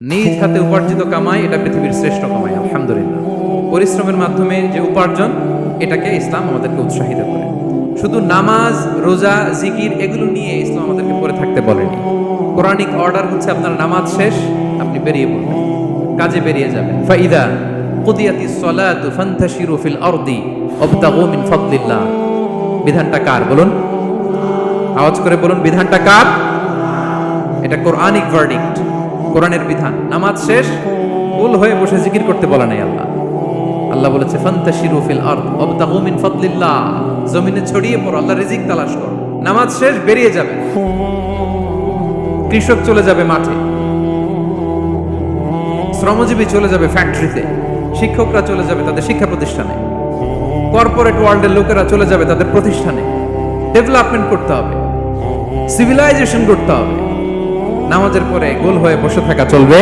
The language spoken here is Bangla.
নিজ হাতে উপার্জিত কামাই এটা পৃথিবীর শ্রেষ্ঠ কামাই, আলহামদুলিল্লাহ। পরিশ্রমের মাধ্যমে যে উপার্জন, এটাকে ইসলাম আমাদেরকে উৎসাহিত করে। শুধু নামাজ, রোজা, জিকির এগুলো নিয়ে ইসলাম আমাদেরকে পড়ে থাকতে বলেনি। কোরআনিক অর্ডার হচ্ছে আপনার নামাজ শেষ, আপনি বেরিয়ে পড়বেন, কাজে বেরিয়ে যাবেন। ফাইদা কুদিয়াতিস সালাতু ফান্তাশিরু ফিল আরদি ওয়াবতাগু মিন ফাদলিল্লাহ। বিধানটা কার বলুন? আওয়াজ করে বলুন, বিধানটা কার? এটা কোরআনিক ভার্ডিক্ট, কোরআনের বিধান। নামাজ শেষ, গোল হয়ে বসে জিকির করতে বলা নাই আল্লাহ। আল্লাহ বলেছে ফান্তাশিরু ফিল আরদ ওয়াবতাগু মিন ফাদলিল্লাহ, জমিনে ছড়িয়ে পড়ো, আল্লাহর রিজিক তালাশ করো। নামাজ শেষ, বেরিয়ে যাবে। কৃষক চলে যাবে মাঠে, শ্রমজীবী চলে যাবে ফ্যাক্টরিতে, শিক্ষকরা চলে যাবে তাদের শিক্ষা প্রতিষ্ঠানে, কর্পোরেট ওয়ার্ল্ডের লোকেরা চলে যাবে তাদের প্রতিষ্ঠানে। ডেভেলপমেন্ট করতে হবে, সিভিলাইজেশন করতে হবে। নামাজের পরে গোল হয়ে বসে থাকা চলবে